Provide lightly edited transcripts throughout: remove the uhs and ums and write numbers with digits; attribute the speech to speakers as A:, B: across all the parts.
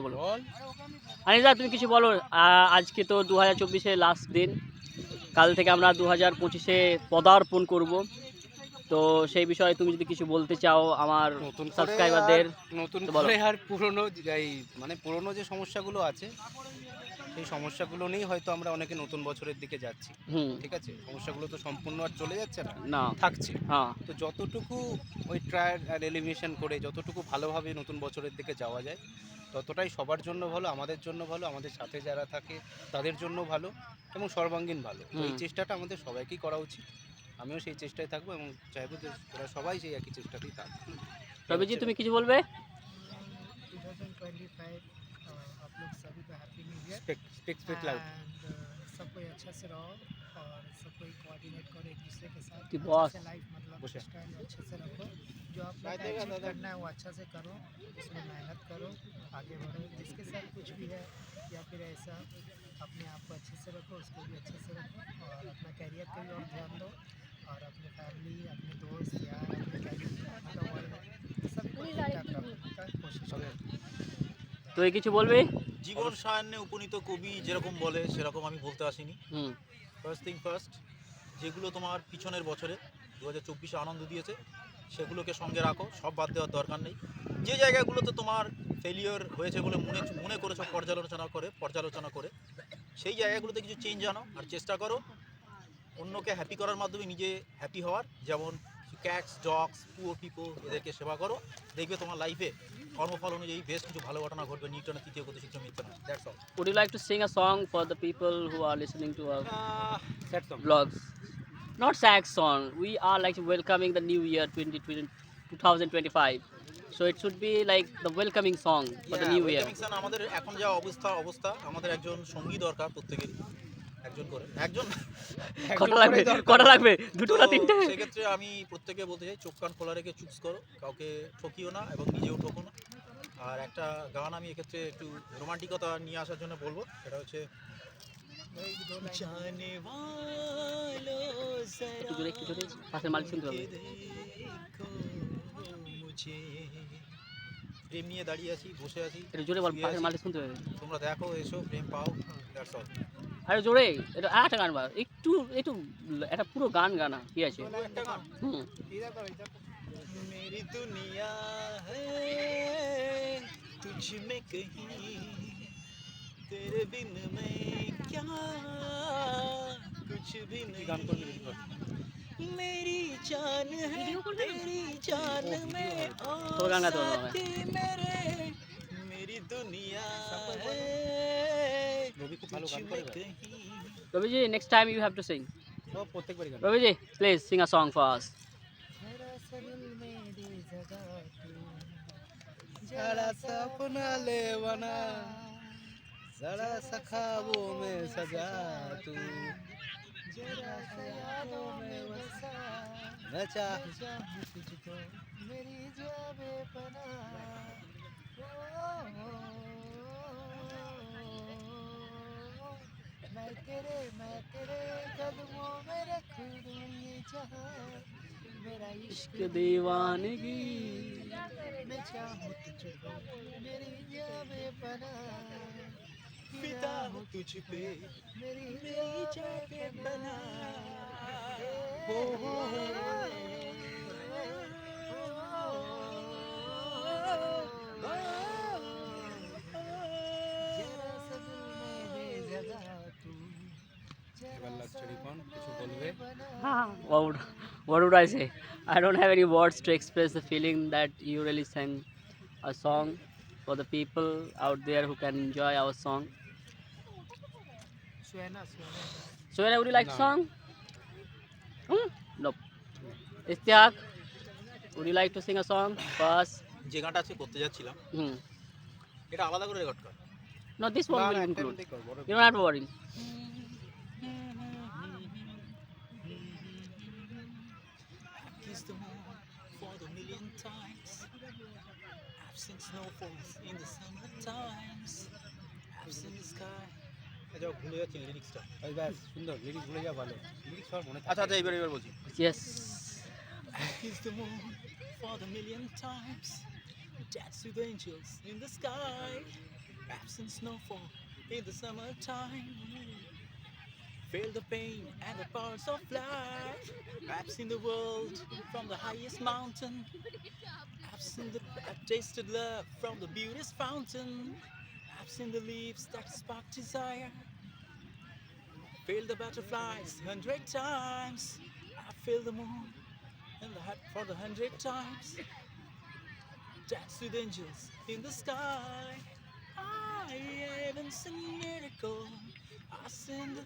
A: বলো
B: বল।
A: আনিসদা তুমি কিছু বলো। আজকে তো 2024-এর লাস্ট দিন, কাল থেকে আমরা 2025-এ পদার্পণ করব। তো সেই বিষয়ে তুমি যদি কিছু বলতে চাও আমার
B: নতুন করে আর
A: সাবস্ক্রাইবারদের
B: নতুন
A: তো বলো।
B: করে আর পুরনো এই মানে পুরনো যে সমস্যাগুলো আছে সেই সমস্যাগুলো নিয়েই হয়তো আমরা অনেকে নতুন বছরের দিকে যাচ্ছি।
A: হুম।
B: ঠিক আছে, সমস্যাগুলো তো সম্পূর্ণ আর চলে যাচ্ছে না,
A: না।
B: থাকছে।
A: হ্যাঁ।
B: তো যতটুকু ওই ট্রায়াল আর এলিমিনেশন করে যতটুকু ভালোভাবে নতুন বছরের দিকে যাওয়া যায় ততটাই সবার জন্য ভালো, আমাদের জন্য ভালো, আমাদের সাথে যারা থাকে তাদের জন্য ভালো এবং সর্বাঙ্গীন ভালো। তো এই
A: হুম।
B: চেষ্টাটা আমাদের সবাইকেই করা উচিত। আমিও সেই চেষ্টায় থাকবো এবং চাইবো যে ওরা সবাই সেই একই চেষ্টাতেই থাকবে। এই
A: রবিজি
B: হচ্ছে
A: তুমি
B: ব্যাপার।
A: কিছু বলবে?
C: 2025 आप लोग सभी को happy new year
B: Speak loud.
C: And सब कोई अच्छा से रहो और सब कोई कोऑर्डिनेट करो एक दूसरे के साथ
A: कि
C: अच्छा
A: बॉस
C: से लाइफ मतलब
B: बॉस है।
C: स्टाइल अच्छे से रखो जो आप लोग को अचीव करना है वो अच्छा से करो उसमें मेहनत करो आगे बढ़ो जिसके साथ कुछ भी है या फिर ऐसा अपने आप को अच्छे से रखो उसको भी अच्छे से रखो और अपना कैरियर पे भी और ध्यान दो और अपने फैमिली अपने दोस्त यार अपने कैरियर अपना वर्ल्ड सबको ठीक ठाक रखने का कोशिश करो
A: তুই কিছু বলবি?
D: জীবন সায়ান্নে উপনীত কবি যেরকম বলে সেরকম আমি বলতে আসিনি।
A: হুম।
D: ফার্স্ট থিং ফার্স্ট, যেগুলো তোমার পিছনের বছরে 2024-এ আনন্দ দিয়েছে সেগুলোকে সঙ্গে রাখো, সব বাদ দেওয়ার দরকার নেই। যে জায়গাগুলোতে তোমার ফেলিওর হয়েছে বলে মনে করেছো পর্যালোচনা করে সেই জায়গাগুলোতে কিছু চেঞ্জ আনো আর চেষ্টা করো অন্যকে হ্যাপি করার মাধ্যমে নিজে হ্যাপি হওয়ার। যেমন ক্যাটস, ডগস, পুয়ার পিপল এদেরকে সেবা করো, দেখবে তোমার লাইফে কর্মফল অনুযায়ী বেশ কিছু ভালো ঘটনা ঘটবে। নিউটনের তৃতীয় গতি সূত্র মিথ্যা নয়। That's all.
A: Would you like to sing a song for the people who are listening to our
B: Sad song.
A: vlogs? Not sad song. We are like welcoming the new year 2025. So it should be like the welcoming song for the new year.
D: আমাদের এখন যা অবস্থা আমাদের একজন সঙ্গী দরকার প্রত্যেকেরই, একজন
A: কটা লাগবে? দুটো
D: তো
A: না তিনটে?
D: সেক্ষেত্রে আমি প্রত্যেকে বলতে চাই চোখ কান খোলা রেখে চুজ করো, কাউকে ঠকিও না এবং নিজেও ঠকো না। আর একটা গান আমি এক্ষেত্রে একটু রোমান্টিকতা নিয়ে আসার জন্য বলবো, সেটা হচ্ছে
A: একটু জোরে পাশের মালিক শুনতে হবে।
D: প্রেম নিয়ে দাঁড়িয়ে আছি, বসে আছি,
A: একটু জোরে বল, পাশের মালিক শুনতে হবে।
D: তোমরা দেখো, এসো, প্রেম পাও। That's all.
A: আরে জোরে, এটা আর একটা গান বা একটু একটু একটা পুরো গান গানা কি আছে?
D: একটা গান।
A: হুম।
D: मेरी दुनिया है तुझ में कहीं, तेरे बिन मैं क्या कुछ भी नहीं, मेरी जान है तेरी जान में
A: तो गाना तो गाना।
D: आती मेरे, मेरी दुनिया है तुझ में कहीं।
A: Raviji, next time you have to sing.
B: প্রত্যেকবারই গান।
A: Raviji, please sing a song for us.
B: जरा सा अपना ले बना, जरा सा ख्वाबों में सजा तू,
C: जरा सा यादों में बसा
B: मैं चाहूं
C: चाहूं तुझको मेरी जावे पना मैं तेरे कदमों में रख दूं ये जहां मेरा इश्क
A: दीवानगी
C: मैं चाहूं तुझको मेरी जावे पना
D: फिदा हूँ तुझ पे
C: मेरी
D: जाके बना।
B: এবার লাগছে রিপন, কিছু বলবে?
A: What would I say? I don't have any words to express the feeling that you really sang a song for the people out there who can enjoy our song. So, would you like to
B: No.
A: song? Nope. Istiaq, would you like to sing a song for us?
D: যে গানটা আজকে করতে যাচ্ছিলাম
A: Hmm.
D: এটা আলাদা করে record কর।
A: No, this one
B: না,
A: will
B: না,
A: include.
B: একটাই কর, বড়
A: You don't have to worry.
D: Kiss the moon for the million times. I've seen snowfalls in the summer times. I've seen the sky. আচ্ছা ভুলে যাচ্ছি লিরিক্সটা।
B: ওই ব্যাস, সুন্দর লিরিক্স, ভুলে যাওয়া ভালো, লিরিক্স সব মনে থাকে।
D: আচ্ছা এবার বলছি।
A: Yes.
D: Kiss the moon for the million times. Dance with angels in the sky. Wraps in snowfall in the summertime. Feel the pain and the pulse of life. Wraps in the world from the highest mountain. I've tasted love from the beauty's fountain. I've seen the leaves that spark desire. Feel the butterflies 100 times. I feel the moon in the heart for the 100 times. Dance with angels in the sky. I haven't seen miracle. I seen the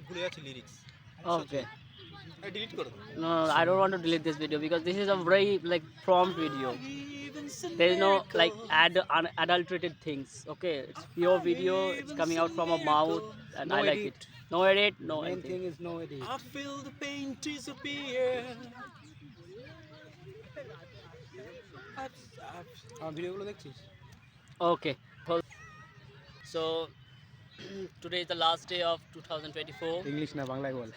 D: ভুলে যাচ্ছি lyrics
A: Okay.
D: Delete করে দাও
A: No, I don't want to delete this video because this is a very like prompt video. There is no like unadulterated things. Okay, it's pure video. It's coming out from a mouth, and
B: No
A: I like
B: edit.
A: it. No edit, no
B: Main
A: anything.
B: thing is no edit.
D: I feel the pain disappear.
B: আমার ভিডিওগুলো দেখছিস?
A: Okay. So today is the last day of 2024,
B: English না বাংলায় বল।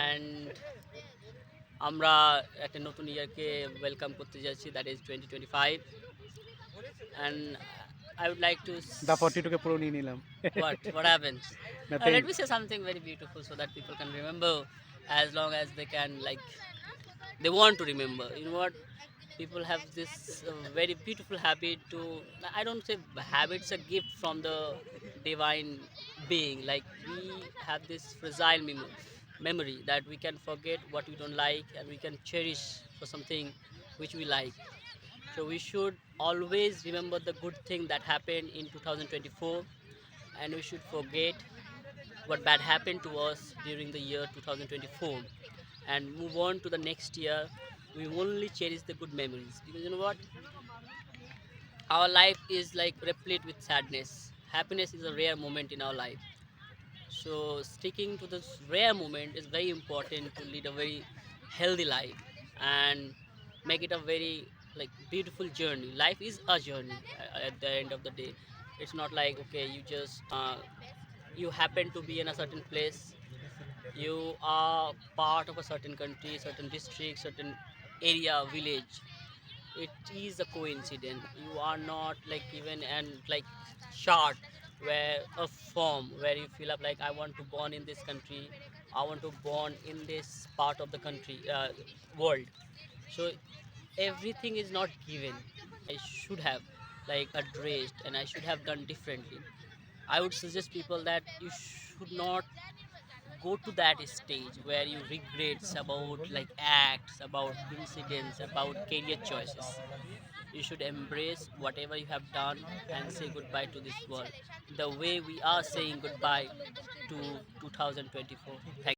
A: and আমরা একটা নতুন ইয়ারকে welcome করতে যাচ্ছি, that is 2025, and I would like to
B: দা 42 পুরো নিয়ে নিলাম।
A: what happens?
B: Nothing.
A: Let me say something very beautiful so that people can remember as long as they can, like they want to remember. You know what? People have this very beautiful habit to, I don't say habit, it's a gift from the divine being. Like we have this fragile memory that we can forget what we don't like and we can cherish for something which we like. So we should always remember the good thing that happened in 2024, and we should forget what bad happened to us during the year 2024 and move on to the next year. We only cherish the good memories, because you know what, our life is like replete with sadness. Happiness is a rare moment in our life, so sticking to this rare moment is very important to lead a very healthy life and make it a very like beautiful journey. Life is a journey at the end of the day. It's not like, okay, you just you happen to be in a certain place, you are part of a certain country, certain district, certain area, village. It is a coincidence. You are not like even and like chart where a form where you feel up like, I want to born in this country, I want to born in this part of the country, world. So everything is not given. I should have like addressed and I should have done differently. I would suggest people that you should not go to that stage where you regrets about like acts, about incidents, about career choices. You should embrace whatever you have done and say goodbye to this world the way we are saying goodbye to 2024. Thank